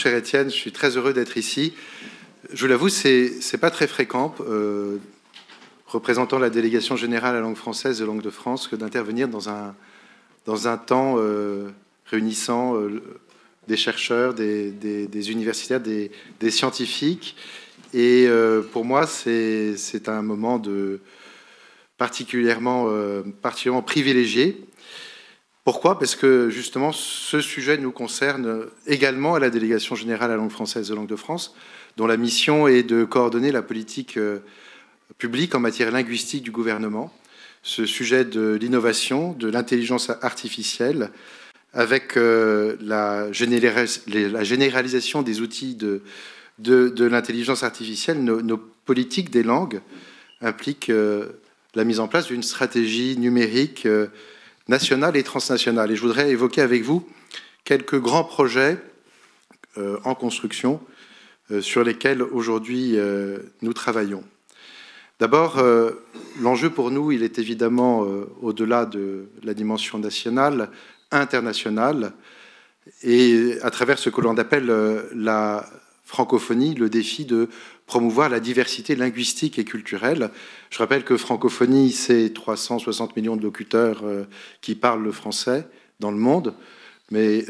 cher Étienne, je suis très heureux d'être ici. Je vous l'avoue, c'est pas très fréquent, représentant la délégation générale à langue française de Langue de France, que d'intervenir dans un temps réunissant des chercheurs, des universitaires, des scientifiques. Et pour moi, c'est un moment particulièrement privilégié. Pourquoi? Parce que justement, ce sujet nous concerne également à la délégation générale à langue française de Langue de France, dont la mission est de coordonner la politique publique en matière linguistique du gouvernement. Ce sujet de l'innovation, de l'intelligence artificielle, avec la généralisation des outils de l'intelligence artificielle, nos politiques des langues impliquent la mise en place d'une stratégie numérique nationale et transnationale. Et je voudrais évoquer avec vous quelques grands projets en construction sur lesquels aujourd'hui nous travaillons. D'abord, l'enjeu pour nous, il est évidemment au-delà de la dimension nationale, internationale, et à travers ce que l'on appelle la francophonie, le défi de promouvoir la diversité linguistique et culturelle. Je rappelle que francophonie, c'est 360 millions de locuteurs qui parlent le français dans le monde, mais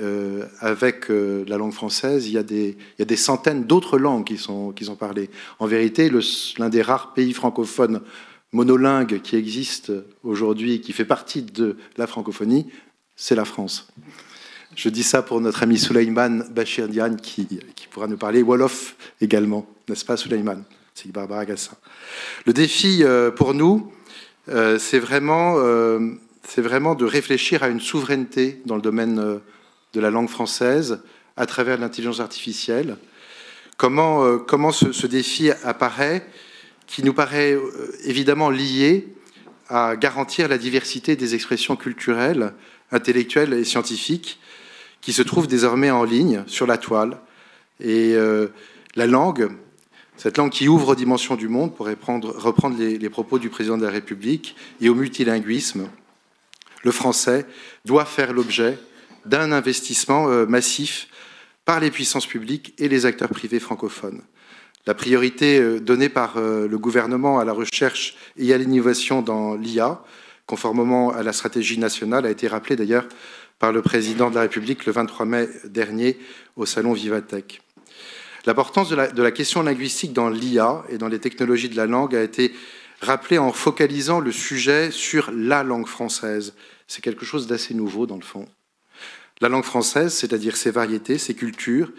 avec la langue française, il y a des centaines d'autres langues qui sont parlées. En vérité, l'un des rares pays francophones monolingues qui existe aujourd'hui, qui fait partie de la francophonie, c'est la France. Je dis ça pour notre ami Souleymane Bachir-Diagne qui pourra nous parler Wolof également, n'est-ce pas Souleymane? C'est Barbara Gassin. Le défi pour nous, c'est vraiment de réfléchir à une souveraineté dans le domaine de la langue française à travers l'intelligence artificielle. Comment ce défi apparaît, qui nous paraît évidemment lié à garantir la diversité des expressions culturelles, intellectuelles et scientifiques qui se trouvent désormais en ligne sur la toile. Et la langue, cette langue qui ouvre aux dimensions du monde, pour reprendre les propos du président de la République, et au multilinguisme, le français doit faire l'objet d'un investissement massif par les puissances publiques et les acteurs privés francophones. La priorité donnée par le gouvernement à la recherche et à l'innovation dans l'IA, conformément à la stratégie nationale, a été rappelée d'ailleurs par le président de la République le 23 mai dernier au salon Vivatech. L'importance de la question linguistique dans l'IA et dans les technologies de la langue a été rappelée en focalisant le sujet sur la langue française. C'est quelque chose d'assez nouveau dans le fond. La langue française, c'est-à-dire ses variétés, ses cultures,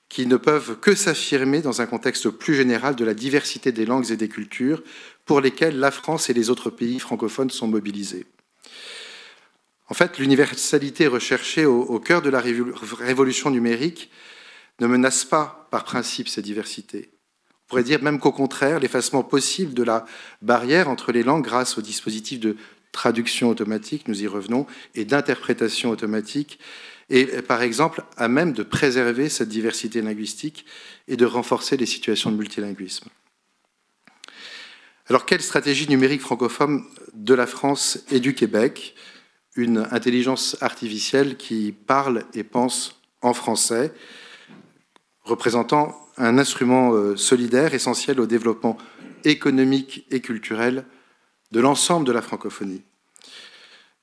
qui ne peuvent que s'affirmer dans un contexte plus général de la diversité des langues et des cultures pour lesquelles la France et les autres pays francophones sont mobilisés. En fait, l'universalité recherchée au cœur de la révolution numérique ne menace pas par principe ces diversités. On pourrait dire même qu'au contraire, l'effacement possible de la barrière entre les langues grâce aux dispositifs de traduction automatique, nous y revenons, et d'interprétation automatique, est par exemple à même de préserver cette diversité linguistique et de renforcer les situations de multilinguisme. Alors, quelle stratégie numérique francophone de la France et du Québec? Une intelligence artificielle qui parle et pense en français, représentant un instrument solidaire essentiel au développement économique et culturel de l'ensemble de la francophonie.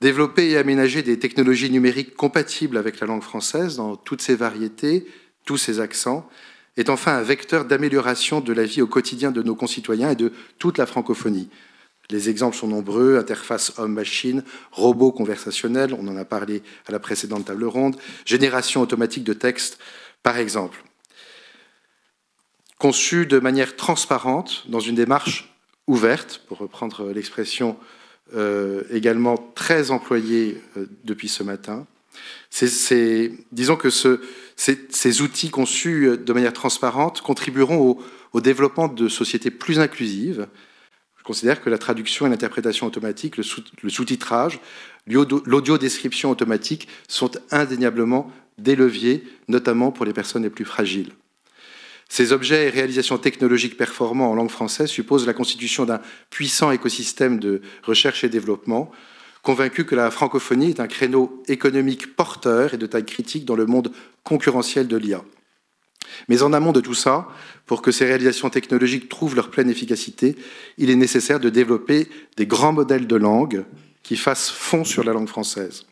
Développer et aménager des technologies numériques compatibles avec la langue française dans toutes ses variétés, tous ses accents, est enfin un vecteur d'amélioration de la vie au quotidien de nos concitoyens et de toute la francophonie. Les exemples sont nombreux, interface homme-machine, robots conversationnels, on en a parlé à la précédente table ronde, génération automatique de textes, par exemple. Conçu de manière transparente, dans une démarche ouverte, pour reprendre l'expression également très employée depuis ce matin. Disons que ces outils conçus de manière transparente contribueront au développement de sociétés plus inclusives. Je considère que la traduction et l'interprétation automatique, le sous-titrage, l'audio-description automatique sont indéniablement des leviers, notamment pour les personnes les plus fragiles. Ces objets et réalisations technologiques performants en langue française supposent la constitution d'un puissant écosystème de recherche et développement, convaincu que la francophonie est un créneau économique porteur et de taille critique dans le monde concurrentiel de l'IA. Mais en amont de tout ça, pour que ces réalisations technologiques trouvent leur pleine efficacité, il est nécessaire de développer des grands modèles de langue qui fassent fond sur la langue française.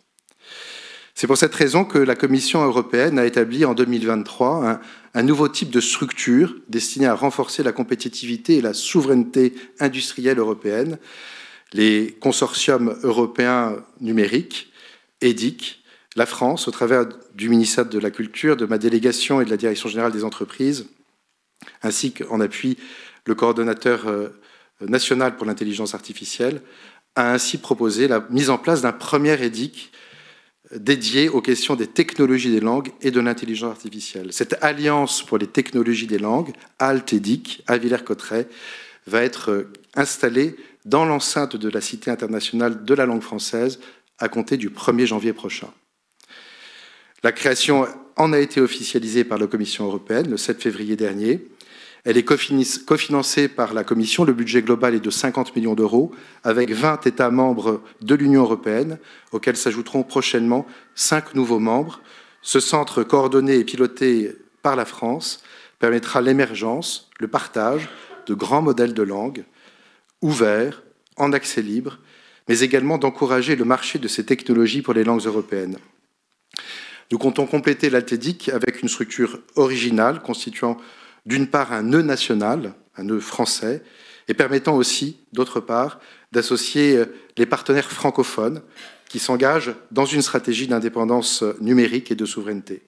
C'est pour cette raison que la Commission européenne a établi en 2023 un nouveau type de structure destiné à renforcer la compétitivité et la souveraineté industrielle européenne, les consortiums européens numériques, EDIC. La France, au travers du ministère de la Culture, de ma délégation et de la Direction générale des entreprises, ainsi qu'en appui le coordonnateur national pour l'intelligence artificielle, a ainsi proposé la mise en place d'un premier EDIC dédié aux questions des technologies des langues et de l'intelligence artificielle. Cette alliance pour les technologies des langues, ALT-EDIC, à Villers-Cotterêts, va être installée dans l'enceinte de la Cité internationale de la langue française à compter du 1er janvier prochain. La création en a été officialisée par la Commission européenne le 7 février dernier. Elle est cofinancée par la Commission. Le budget global est de 50 millions d'euros, avec 20 États membres de l'Union européenne, auxquels s'ajouteront prochainement 5 nouveaux membres. Ce centre coordonné et piloté par la France permettra l'émergence, le partage de grands modèles de langue, ouverts, en accès libre, mais également d'encourager le marché de ces technologies pour les langues européennes. Nous comptons compléter l'ALT-EDIC avec une structure originale constituant d'une part un nœud national, un nœud français, et permettant aussi, d'autre part, d'associer les partenaires francophones qui s'engagent dans une stratégie d'indépendance numérique et de souveraineté.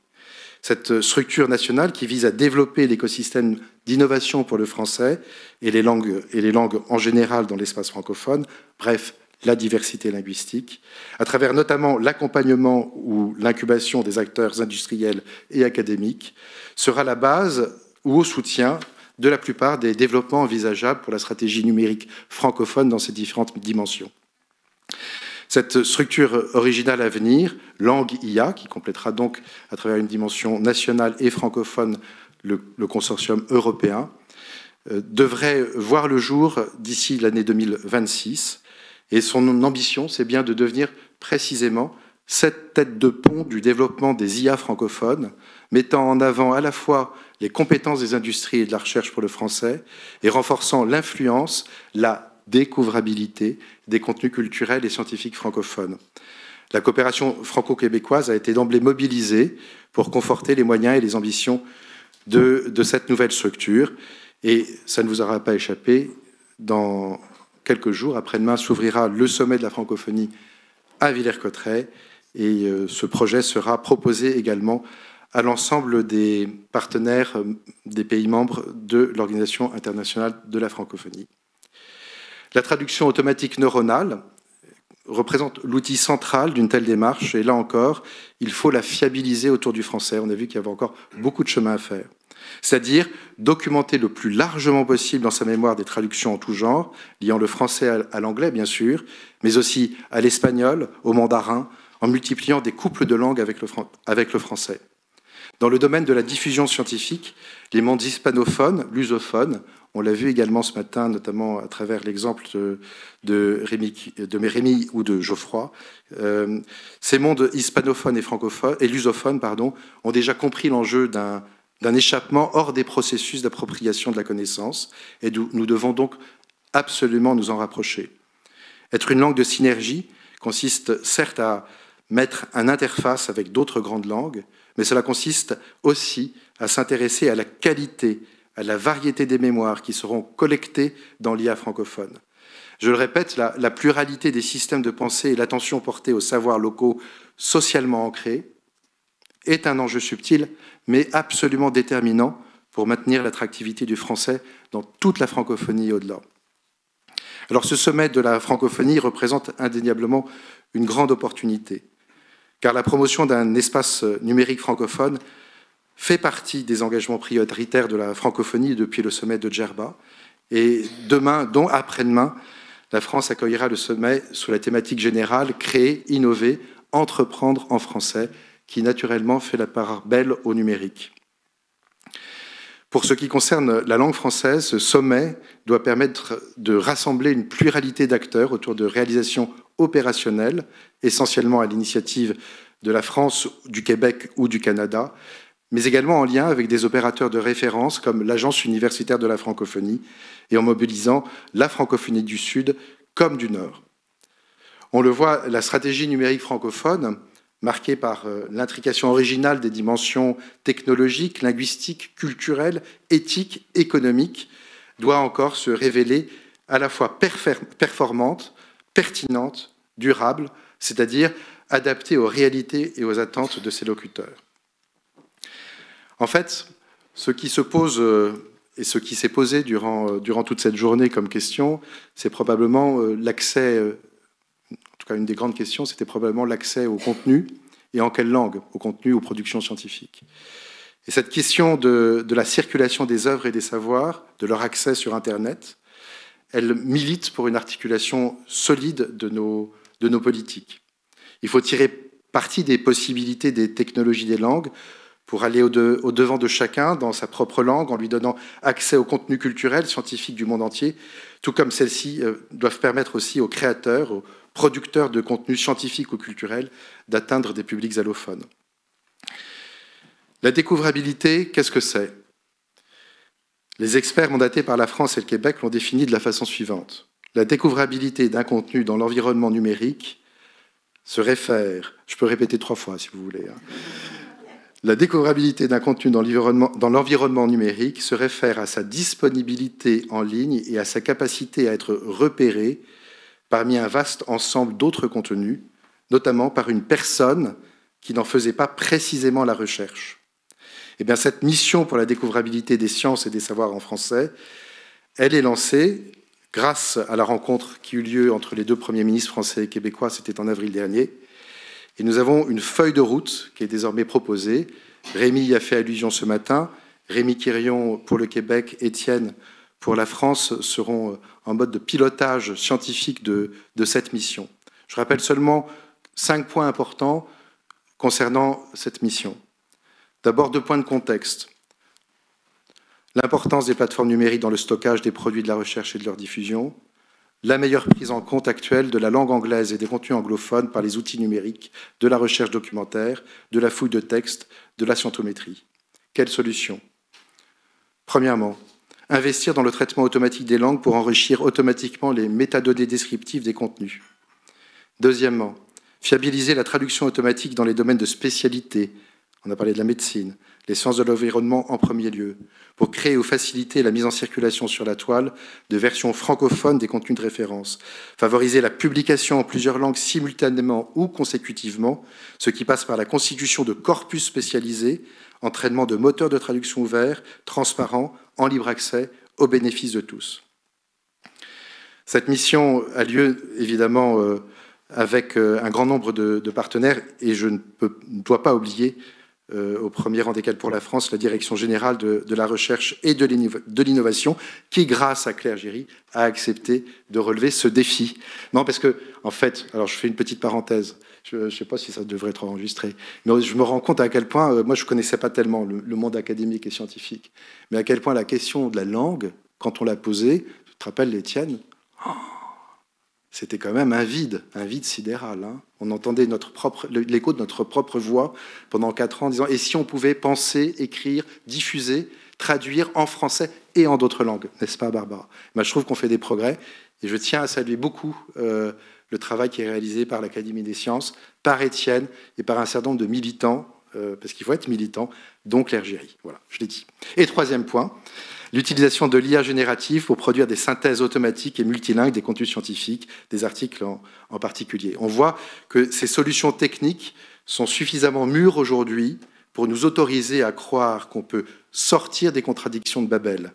Cette structure nationale qui vise à développer l'écosystème d'innovation pour le français et les langues en général dans l'espace francophone, bref, la diversité linguistique, à travers notamment l'accompagnement ou l'incubation des acteurs industriels et académiques, sera la base ou au soutien de la plupart des développements envisageables pour la stratégie numérique francophone dans ses différentes dimensions. Cette structure originale à venir, Langue IA, qui complétera donc à travers une dimension nationale et francophone le consortium européen, devrait voir le jour d'ici l'année 2026. Et son ambition, c'est bien de devenir précisément cette tête de pont du développement des IA francophones, mettant en avant à la fois les compétences des industries et de la recherche pour le français et renforçant l'influence, la découvrabilité des contenus culturels et scientifiques francophones. La coopération franco-québécoise a été d'emblée mobilisée pour conforter les moyens et les ambitions de cette nouvelle structure. Et ça ne vous aura pas échappé, dans quelques jours, après-demain, s'ouvrira le sommet de la francophonie à Villers-Cotterêts et ce projet sera proposé également à l'ensemble des partenaires des pays membres de l'Organisation internationale de la francophonie. La traduction automatique neuronale représente l'outil central d'une telle démarche et là encore, il faut la fiabiliser autour du français. On a vu qu'il y avait encore beaucoup de chemin à faire. C'est-à-dire documenter le plus largement possible dans sa mémoire des traductions en tout genre, liant le français à l'anglais, bien sûr, mais aussi à l'espagnol, au mandarin, en multipliant des couples de langues avec le français. Dans le domaine de la diffusion scientifique, les mondes hispanophones, lusophones, on l'a vu également ce matin, notamment à travers l'exemple de Rémi ou de Geoffroy, ces mondes hispanophones et lusophones ont déjà compris l'enjeu d'un échappement hors des processus d'appropriation de la connaissance, et nous devons donc absolument nous en rapprocher. Être une langue de synergie consiste certes à mettre une interface avec d'autres grandes langues, mais cela consiste aussi à s'intéresser à la qualité, à la variété des mémoires qui seront collectées dans l'IA francophone. Je le répète, la pluralité des systèmes de pensée et l'attention portée aux savoirs locaux socialement ancrés est un enjeu subtil, mais absolument déterminant pour maintenir l'attractivité du français dans toute la francophonie et au-delà. Alors ce sommet de la francophonie représente indéniablement une grande opportunité, car la promotion d'un espace numérique francophone fait partie des engagements prioritaires de la francophonie depuis le sommet de Djerba. Et demain, dont après-demain, la France accueillera le sommet sous la thématique générale « Créer, innover, entreprendre en français », qui naturellement fait la part belle au numérique. Pour ce qui concerne la langue française, ce sommet doit permettre de rassembler une pluralité d'acteurs autour de réalisations opérationnelles, essentiellement à l'initiative de la France, du Québec ou du Canada, mais également en lien avec des opérateurs de référence comme l'Agence universitaire de la francophonie et en mobilisant la francophonie du Sud comme du Nord. On le voit, la stratégie numérique francophone, marquée par l'intrication originale des dimensions technologiques, linguistiques, culturelles, éthiques, économiques, doit encore se révéler à la fois performante, pertinente, durable, c'est-à-dire adaptée aux réalités et aux attentes de ses locuteurs. En fait, ce qui se pose et ce qui s'est posé durant toute cette journée comme question, c'est probablement l'accès, en tout cas une des grandes questions, c'était probablement l'accès au contenu et en quelle langue, au contenu, aux productions scientifiques. Et cette question de la circulation des œuvres et des savoirs, de leur accès sur Internet, elle milite pour une articulation solide de nos politiques. Il faut tirer parti des possibilités des technologies des langues pour aller au-devant de chacun dans sa propre langue, en lui donnant accès au contenu culturel, scientifique du monde entier, tout comme celles-ci doivent permettre aussi aux créateurs, aux producteurs de contenus scientifiques ou culturels d'atteindre des publics allophones. La découvrabilité, qu'est-ce que c'est? Les experts mandatés par la France et le Québec l'ont défini de la façon suivante. La découvrabilité d'un contenu dans l'environnement numérique se réfère, je peux répéter 3 fois si vous voulez, la découvrabilité d'un contenu dans l'environnement numérique se réfère à sa disponibilité en ligne et à sa capacité à être repéré parmi un vaste ensemble d'autres contenus, notamment par une personne qui n'en faisait pas précisément la recherche. Eh bien, cette mission pour la découvrabilité des sciences et des savoirs en français, elle est lancée grâce à la rencontre qui eut lieu entre les 2 premiers ministres français et québécois, c'était en avril dernier. Et nous avons une feuille de route qui est désormais proposée. Rémi y a fait allusion ce matin. Rémi Quirion pour le Québec, Étienne pour la France seront en mode de pilotage scientifique de cette mission. Je rappelle seulement 5 points importants concernant cette mission. D'abord, 2 points de contexte. L'importance des plateformes numériques dans le stockage des produits de la recherche et de leur diffusion. La meilleure prise en compte actuelle de la langue anglaise et des contenus anglophones par les outils numériques, de la recherche documentaire, de la fouille de texte, de la scientométrie. Quelle solution? Premièrement, investir dans le traitement automatique des langues pour enrichir automatiquement les métadonnées descriptives des contenus. Deuxièmement, fiabiliser la traduction automatique dans les domaines de spécialité. On a parlé de la médecine, les sciences de l'environnement en premier lieu, pour créer ou faciliter la mise en circulation sur la toile de versions francophones des contenus de référence, favoriser la publication en plusieurs langues simultanément ou consécutivement, ce qui passe par la constitution de corpus spécialisés, entraînement de moteurs de traduction ouverts, transparents, en libre accès, au bénéfice de tous. Cette mission a lieu évidemment avec un grand nombre de partenaires et je ne dois pas oublier au premier rang desquels pour la France, la Direction générale de la recherche et de l'innovation, qui, grâce à Claire Géry, a accepté de relever ce défi. Non, parce que, en fait, alors je fais une petite parenthèse, je ne sais pas si ça devrait être enregistré, mais je me rends compte à quel point, moi je ne connaissais pas tellement le monde académique et scientifique, mais à quel point la question de la langue, quand on l'a posée, tu te rappelles l'Étienne, c'était quand même un vide sidéral. Hein. On entendait l'écho de notre propre voix pendant 4 ans en disant « Et si on pouvait penser, écrire, diffuser, traduire en français et en d'autres langues ?» N'est-ce pas, Barbara? Je trouve qu'on fait des progrès et je tiens à saluer beaucoup le travail qui est réalisé par l'Académie des sciences, par Étienne et par un certain nombre de militants, parce qu'il faut être militant, dont Claire Géry. Voilà, je l'ai dit. Et 3e point, l'utilisation de l'IA générative pour produire des synthèses automatiques et multilingues des contenus scientifiques, des articles en particulier. On voit que ces solutions techniques sont suffisamment mûres aujourd'hui pour nous autoriser à croire qu'on peut sortir des contradictions de Babel.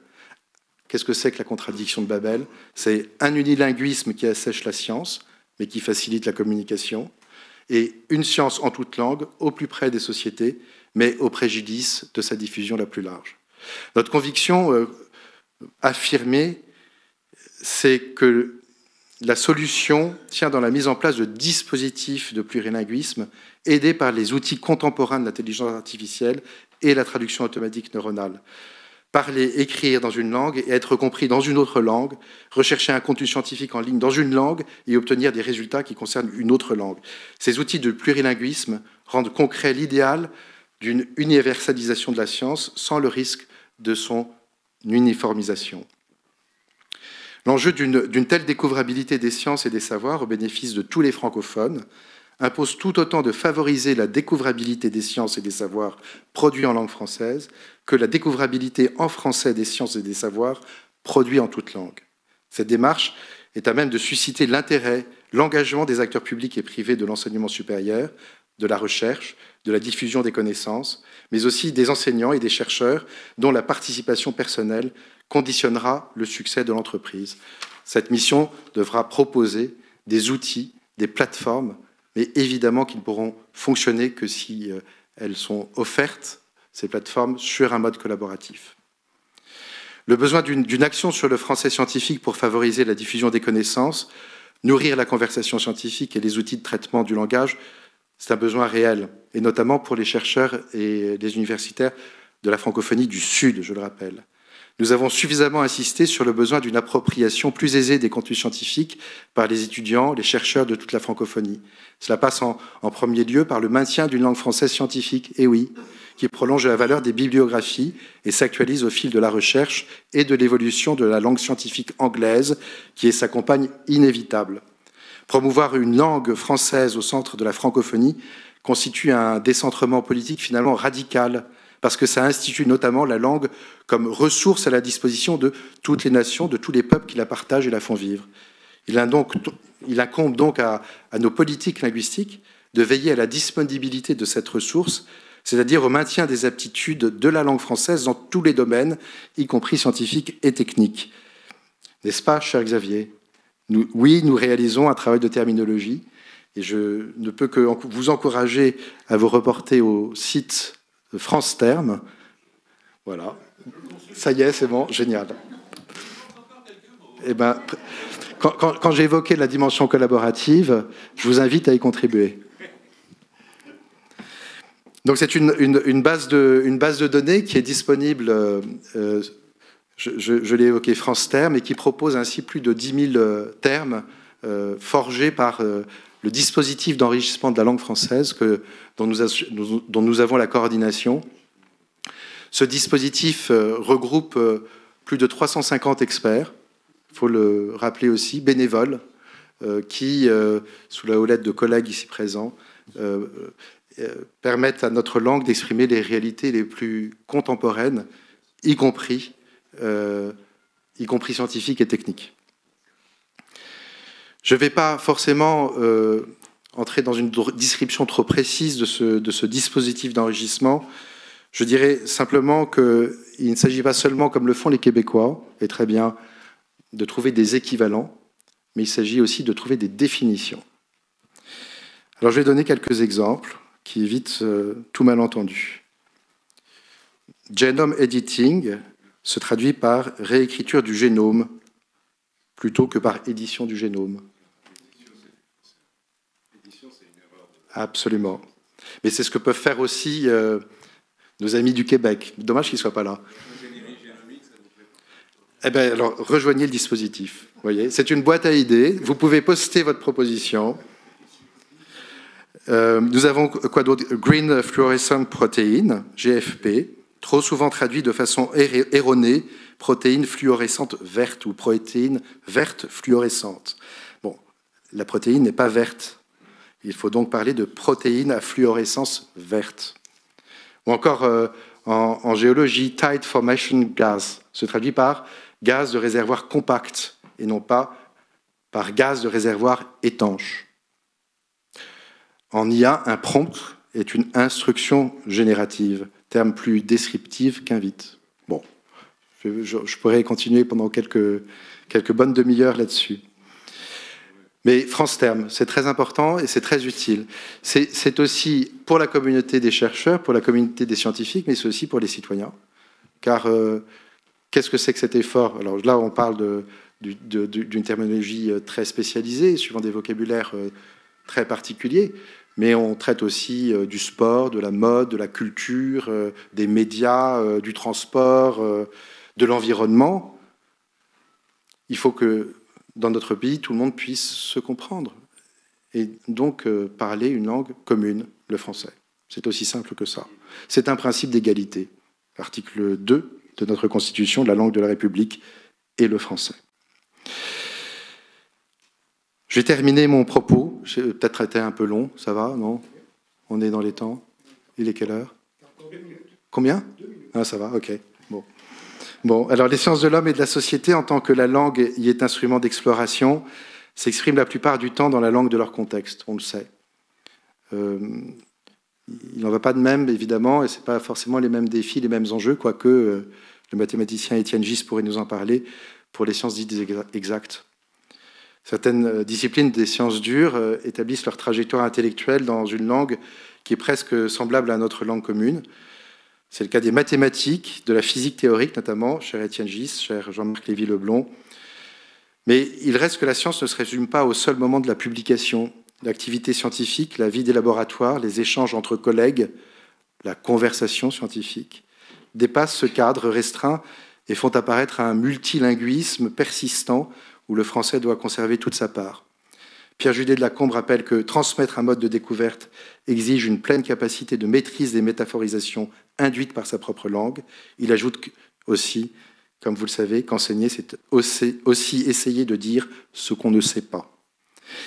Qu'est-ce que c'est que la contradiction de Babel? C'est un unilinguisme qui assèche la science, mais qui facilite la communication, et une science en toute langue, au plus près des sociétés, mais au préjudice de sa diffusion la plus large. Notre conviction affirmée, c'est que la solution tient dans la mise en place de dispositifs de plurilinguisme aidés par les outils contemporains de l'intelligence artificielle et la traduction automatique neuronale. Parler, écrire dans une langue et être compris dans une autre langue, rechercher un contenu scientifique en ligne dans une langue et obtenir des résultats qui concernent une autre langue. Ces outils de plurilinguisme rendent concret l'idéal d'une universalisation de la science sans le risque de son uniformisation. L'enjeu d'une telle découvrabilité des sciences et des savoirs au bénéfice de tous les francophones impose tout autant de favoriser la découvrabilité des sciences et des savoirs produits en langue française que la découvrabilité en français des sciences et des savoirs produits en toute langue. Cette démarche est à même de susciter l'intérêt, l'engagement des acteurs publics et privés de l'enseignement supérieur, de la recherche, de la diffusion des connaissances, mais aussi des enseignants et des chercheurs dont la participation personnelle conditionnera le succès de l'entreprise. Cette mission devra proposer des outils, des plateformes, mais évidemment qu'ils ne pourront fonctionner que si elles sont offertes, ces plateformes, sur un mode collaboratif. Le besoin d'une action sur le français scientifique pour favoriser la diffusion des connaissances, nourrir la conversation scientifique et les outils de traitement du langage, c'est un besoin réel, et notamment pour les chercheurs et les universitaires de la francophonie du Sud, je le rappelle. Nous avons suffisamment insisté sur le besoin d'une appropriation plus aisée des contenus scientifiques par les étudiants, les chercheurs de toute la francophonie. Cela passe en premier lieu par le maintien d'une langue française scientifique, et oui, qui prolonge la valeur des bibliographies et s'actualise au fil de la recherche et de l'évolution de la langue scientifique anglaise, qui est sa compagne inévitable. Promouvoir une langue française au centre de la francophonie constitue un décentrement politique finalement radical, parce que ça institue notamment la langue comme ressource à la disposition de toutes les nations, de tous les peuples qui la partagent et la font vivre. Il incombe donc à nos politiques linguistiques de veiller à la disponibilité de cette ressource, c'est-à-dire au maintien des aptitudes de la langue française dans tous les domaines, y compris scientifiques et techniques. N'est-ce pas, cher Xavier ? Oui, nous réalisons un travail de terminologie, et je ne peux que vous encourager à vous reporter au site France Terme. Voilà. Ça y est, c'est bon, génial. Eh ben, quand j'ai évoqué la dimension collaborative, je vous invite à y contribuer. Donc c'est une base de données qui est disponible, je l'ai évoqué, France Terme, et qui propose ainsi plus de 10 000 termes forgés par le dispositif d'enrichissement de la langue française dont nous avons la coordination. Ce dispositif regroupe plus de 350 experts, il faut le rappeler aussi, bénévoles, qui, sous la houlette de collègues ici présents, permettent à notre langue d'exprimer les réalités les plus contemporaines, y compris scientifiques et techniques. Je ne vais pas forcément entrer dans une description trop précise de ce dispositif d'enrichissement. Je dirais simplement qu'il ne s'agit pas seulement, comme le font les Québécois, et très bien, de trouver des équivalents, mais il s'agit aussi de trouver des définitions. Alors je vais donner quelques exemples qui évitent tout malentendu. Genome editing se traduit par réécriture du génome plutôt que par édition du génome. Absolument. Mais c'est ce que peuvent faire aussi nos amis du Québec. Dommage qu'ils ne soient pas là. Eh bien, alors, rejoignez le dispositif. Voyez, c'est une boîte à idées. Vous pouvez poster votre proposition. Nous avons quoi d'autre ? Green Fluorescent Protein, GFP, trop souvent traduit de façon erronée, protéine fluorescente verte ou protéine verte fluorescente. Bon, la protéine n'est pas verte. Il faut donc parler de protéines à fluorescence verte. Ou encore, en géologie, Tide Formation Gas se traduit par gaz de réservoir compact et non pas par gaz de réservoir étanche. En IA, un prompt est une instruction générative, terme plus descriptif qu'invite. Bon, je pourrais continuer pendant quelques bonnes demi-heures là-dessus. Mais France Terme, c'est très important et c'est très utile. C'est aussi pour la communauté des chercheurs, pour la communauté des scientifiques, mais c'est aussi pour les citoyens. Car qu'est-ce que c'est que cet effort ? Alors là, on parle d'une terminologie très spécialisée, suivant des vocabulaires très particuliers, mais on traite aussi du sport, de la mode, de la culture, des médias, du transport, de l'environnement. Il faut que dans notre pays, tout le monde puisse se comprendre et donc parler une langue commune, le français. C'est aussi simple que ça. C'est un principe d'égalité. L'article 2 de notre Constitution, la langue de la République est le français. Je vais terminer mon propos. J'ai peut-être été un peu long, ça va, non? On est dans les temps. Il est quelle heure? Combien? 2 minutes. Ah, ça va, ok. Bon, alors les sciences de l'homme et de la société, en tant que la langue y est instrument d'exploration, s'expriment la plupart du temps dans la langue de leur contexte, on le sait. Il n'en va pas de même, évidemment, et ce n'est pas forcément les mêmes défis, les mêmes enjeux, quoique le mathématicien Étienne Gis pourrait nous en parler pour les sciences dites exactes. Certaines disciplines des sciences dures établissent leur trajectoire intellectuelle dans une langue qui est presque semblable à notre langue commune. C'est le cas des mathématiques, de la physique théorique notamment, cher Étienne Gis, cher Jean-Marc Lévy-Leblond. Mais il reste que la science ne se résume pas au seul moment de la publication. L'activité scientifique, la vie des laboratoires, les échanges entre collègues, la conversation scientifique, dépassent ce cadre restreint et font apparaître un multilinguisme persistant où le français doit conserver toute sa part. Pierre Judet de Lacombe rappelle que transmettre un mode de découverte exige une pleine capacité de maîtrise des métaphorisations induites par sa propre langue. Il ajoute aussi, comme vous le savez, qu'enseigner, c'est aussi essayer de dire ce qu'on ne sait pas.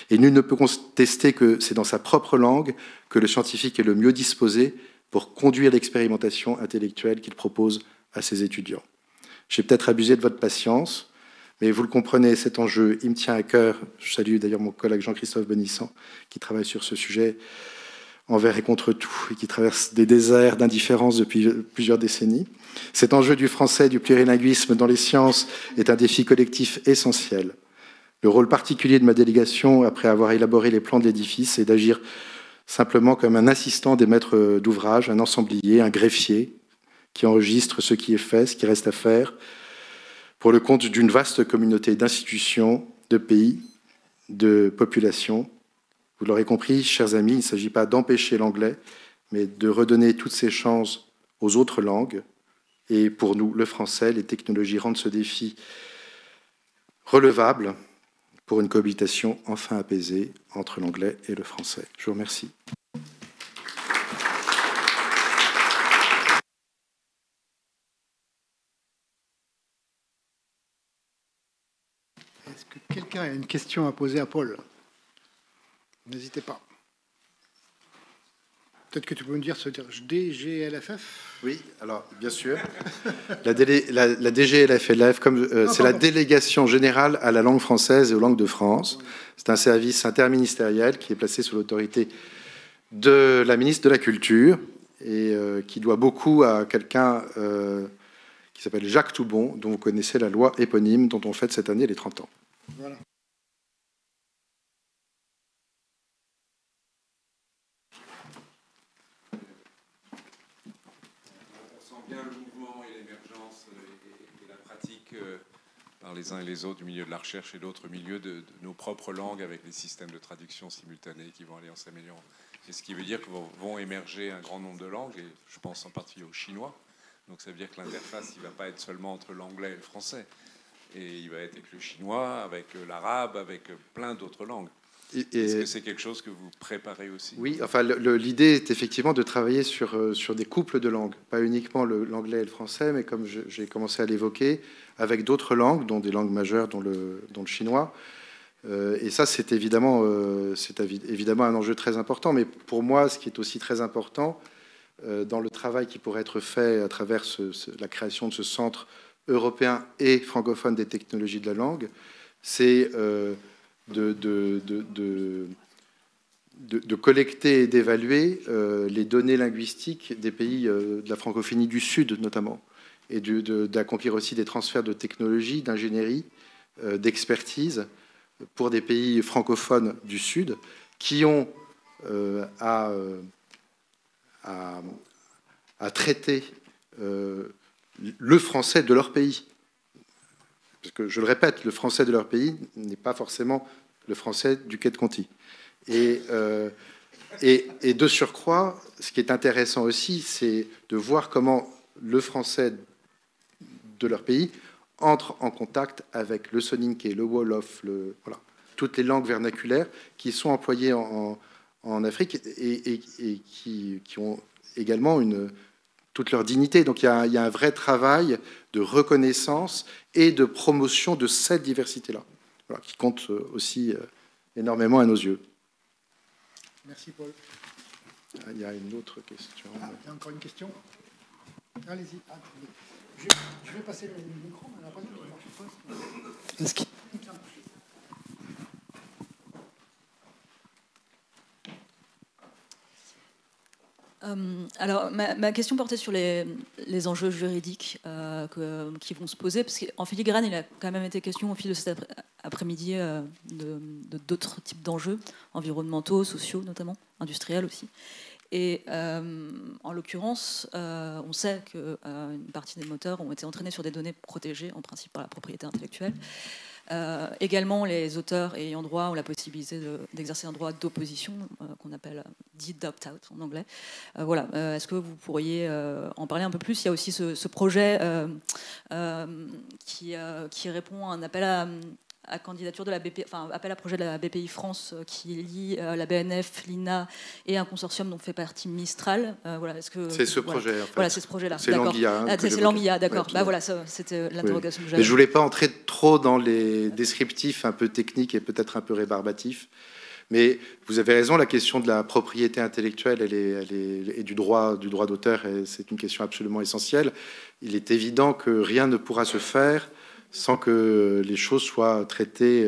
Et nul ne peut contester que c'est dans sa propre langue que le scientifique est le mieux disposé pour conduire l'expérimentation intellectuelle qu'il propose à ses étudiants. J'ai peut-être abusé de votre patience, mais vous le comprenez, cet enjeu, il me tient à cœur. Je salue d'ailleurs mon collègue Jean-Christophe Bonissant, qui travaille sur ce sujet envers et contre tout, et qui traverse des déserts d'indifférence depuis plusieurs décennies. Cet enjeu du français, du plurilinguisme dans les sciences, est un défi collectif essentiel. Le rôle particulier de ma délégation, après avoir élaboré les plans de l'édifice, est d'agir simplement comme un assistant des maîtres d'ouvrage, un ensemblier, un greffier, qui enregistre ce qui est fait, ce qui reste à faire, pour le compte d'une vaste communauté d'institutions, de pays, de populations. Vous l'aurez compris, chers amis, il ne s'agit pas d'empêcher l'anglais, mais de redonner toutes ses chances aux autres langues. Et pour nous, le français, les technologies rendent ce défi relevable pour une cohabitation enfin apaisée entre l'anglais et le français. Je vous remercie. Est-ce que quelqu'un a une question à poser à Paul? N'hésitez pas. Peut-être que tu peux me dire ce DGLFF? Oui, alors bien sûr. La DGLFLF, c'est la Délégation générale à la langue française et aux langues de France. C'est un service interministériel qui est placé sous l'autorité de la ministre de la Culture et qui doit beaucoup à quelqu'un qui s'appelle Jacques Toubon, dont vous connaissez la loi éponyme, dont on fête cette année les 30 ans. Voilà. Par les uns et les autres du milieu de la recherche et d'autres milieux de nos propres langues avec les systèmes de traduction simultanée qui vont aller en s'améliorant. Et ce qui veut dire que vont émerger un grand nombre de langues, et je pense en particulier au chinois. Donc ça veut dire que l'interface, il ne va pas être seulement entre l'anglais et le français. Et il va être avec le chinois, avec l'arabe, avec plein d'autres langues. Est-ce que c'est quelque chose que vous préparez aussi? Oui, enfin, l'idée est effectivement de travailler sur des couples de langues, pas uniquement l'anglais et le français, mais comme j'ai commencé à l'évoquer, avec d'autres langues, dont des langues majeures, dont le chinois. Et ça, c'est évidemment un enjeu très important. Mais pour moi, ce qui est aussi très important, dans le travail qui pourrait être fait à travers la création de ce centre européen et francophone des technologies de la langue, c'est de collecter et d'évaluer les données linguistiques des pays de la francophonie du Sud, notamment, et d'accomplir aussi des transferts de technologies, d'ingénierie, d'expertise pour des pays francophones du Sud qui ont à traiter le français de leur pays. Parce que, je le répète, le français de leur pays n'est pas forcément le français du Quai de Conti. Et de surcroît, ce qui est intéressant aussi, c'est de voir comment le français de leur pays entre en contact avec le soninké, le wolof, voilà, toutes les langues vernaculaires qui sont employées en Afrique et qui ont également toute leur dignité. Donc il y a un vrai travail de reconnaissance et de promotion de cette diversité-là, voilà, qui compte aussi énormément à nos yeux. Merci Paul. Il y a une autre question. Il y a encore une question? Allez-y. Je vais passer le micro, mais après, je vais Alors, ma question portait sur les enjeux juridiques qui vont se poser, parce qu'en filigrane, il a quand même été question au fil de cet après-midi de d'autres types d'enjeux, environnementaux, sociaux notamment, industriels aussi. Et en l'occurrence, on sait qu'une partie des moteurs ont été entraînés sur des données protégées, en principe par la propriété intellectuelle. Également, les auteurs ayant droit ont la possibilité d'exercer un droit d'opposition qu'on appelle dit d'opt-out en anglais. Voilà. Est-ce que vous pourriez en parler un peu plus? Il y a aussi ce projet qui répond à un appel à candidature de la BPI, enfin appel à projet de la BPI France qui lie la BNF, l'INA et un consortium dont fait partie Mistral. Voilà, est-ce que c'est ce projet en fait. Voilà, c'est ce projet-là. C'est l'Anguilla. C'est l'Anguilla, d'accord. Ouais, voilà, c'était l'interrogation que j'avais. Mais je voulais pas entrer trop dans les descriptifs un peu techniques et peut-être un peu rébarbatifs. Mais vous avez raison, la question de la propriété intellectuelle et du droit d'auteur, c'est une question absolument essentielle. Il est évident que rien ne pourra se faire sans que les choses soient traitées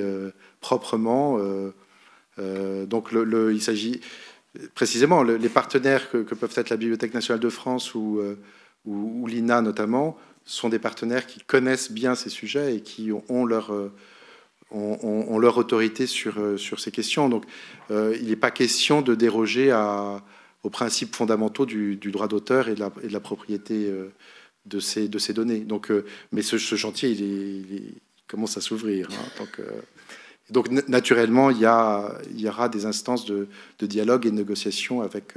proprement. Donc il s'agit précisément, les partenaires que peuvent être la Bibliothèque nationale de France ou l'INA notamment, sont des partenaires qui connaissent bien ces sujets et qui ont leur autorité sur ces questions. Donc il n'est pas question de déroger aux principes fondamentaux du droit d'auteur et de la propriété de ces données. Donc, mais ce chantier, il commence à s'ouvrir. Hein, donc, naturellement, il y aura des instances de dialogue et de négociation avec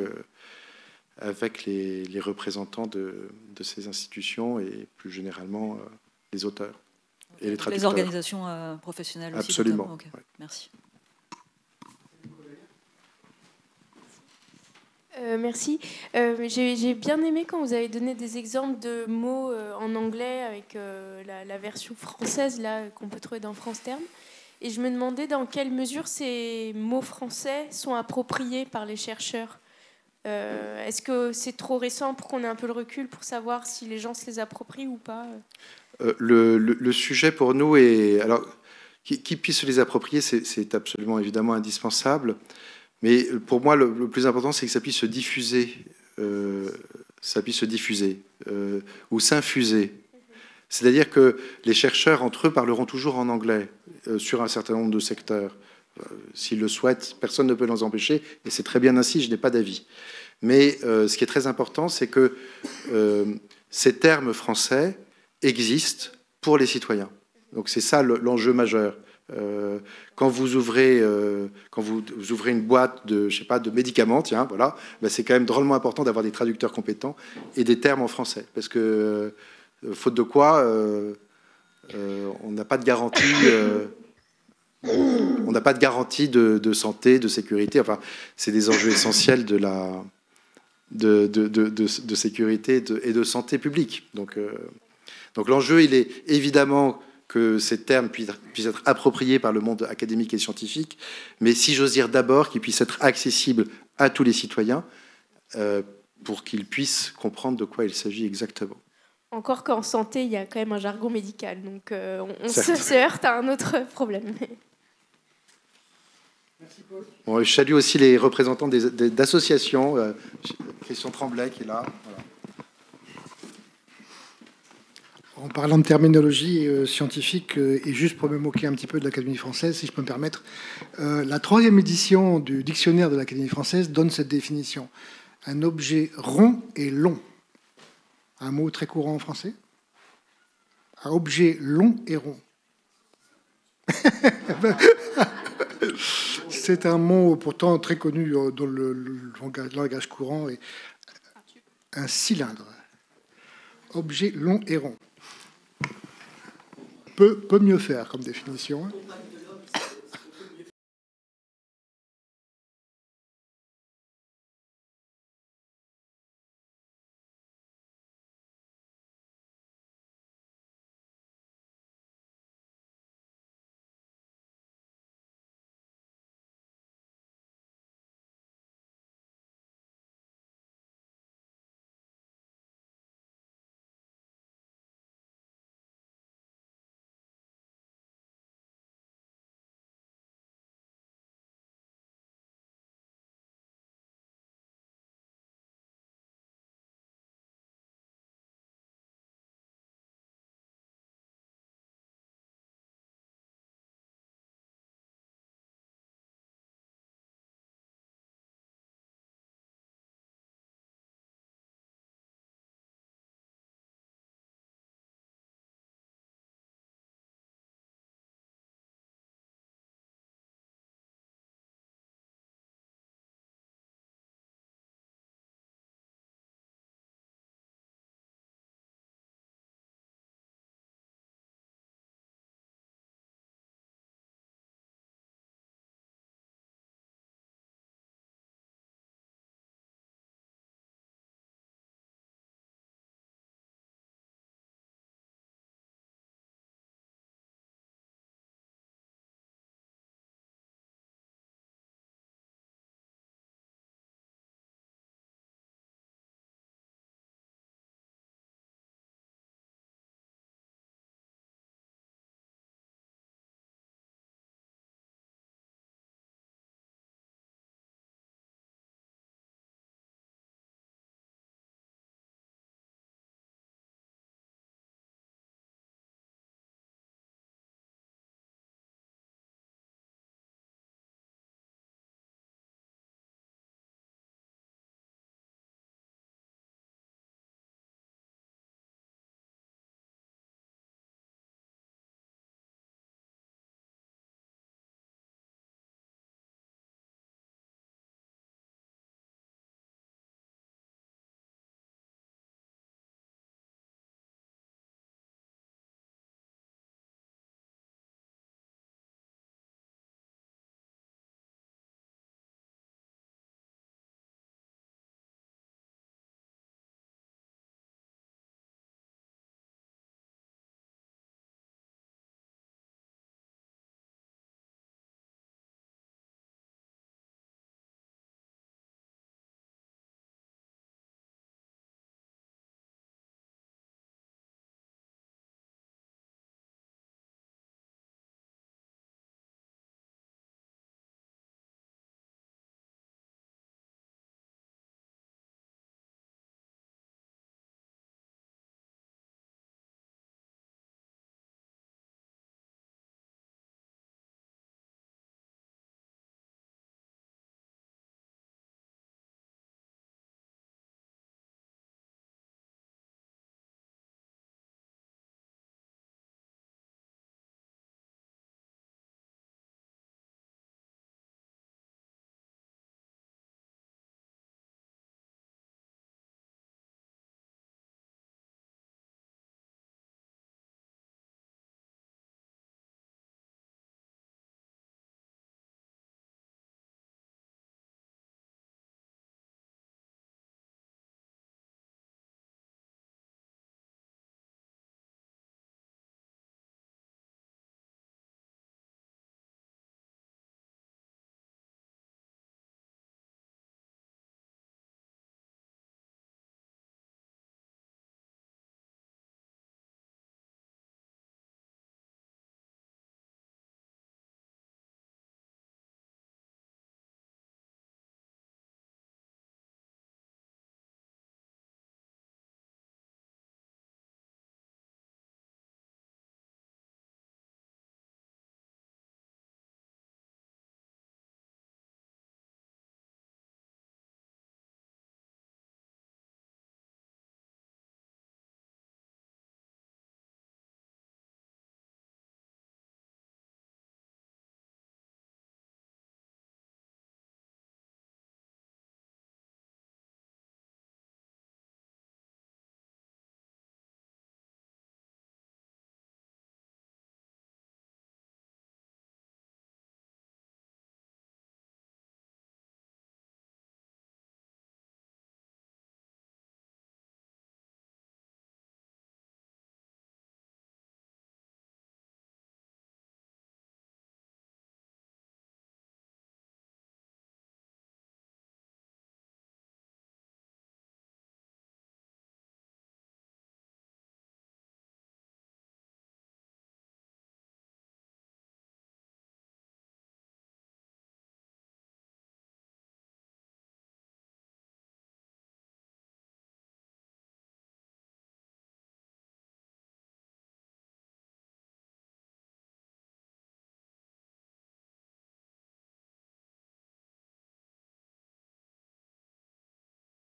les représentants de ces institutions et plus généralement les auteurs et les traducteurs. Les organisations professionnelles aussi. Absolument. Okay. Ouais. Merci. Merci. J'ai bien aimé quand vous avez donné des exemples de mots en anglais avec la version française là qu'on peut trouver dans France Termes. Et je me demandais dans quelle mesure ces mots français sont appropriés par les chercheurs. Est-ce que c'est trop récent pour qu'on ait un peu le recul pour savoir si les gens se les approprient ou pas? Le sujet pour nous est... Alors, qu'ils puissent se les approprier, c'est absolument évidemment indispensable. Mais pour moi, le plus important, c'est que ça puisse se diffuser, ou s'infuser. C'est-à-dire que les chercheurs, entre eux, parleront toujours en anglais sur un certain nombre de secteurs. S'ils le souhaitent, personne ne peut les empêcher, et c'est très bien ainsi, je n'ai pas d'avis. Mais ce qui est très important, c'est que ces termes français existent pour les citoyens. Donc c'est ça l'enjeu majeur. Quand vous ouvrez une boîte de, je sais pas, de médicaments, tiens, voilà, ben c'est quand même drôlement important d'avoir des traducteurs compétents et des termes en français, parce que faute de quoi, on n'a pas de garantie, de santé, de sécurité. Enfin, c'est des enjeux essentiels de sécurité et de santé publique. Donc l'enjeu, il est évidemment que ces termes puissent être appropriés par le monde académique et scientifique, mais si j'ose dire d'abord qu'ils puissent être accessibles à tous les citoyens pour qu'ils puissent comprendre de quoi il s'agit exactement. Encore qu'en santé, il y a quand même un jargon médical, donc on se heurte à un autre problème. Merci Paul. Bon, je salue aussi les représentants d'associations, Christian Tremblay qui est là. Voilà. En parlant de terminologie scientifique, et juste pour me moquer un petit peu de l'Académie française, si je peux me permettre, la 3e édition du dictionnaire de l'Académie française donne cette définition. Un objet rond et long. Un mot très courant en français. Un objet long et rond. C'est un mot pourtant très connu dans le langage courant. Et un cylindre. Objet long et rond. Peut mieux faire comme définition.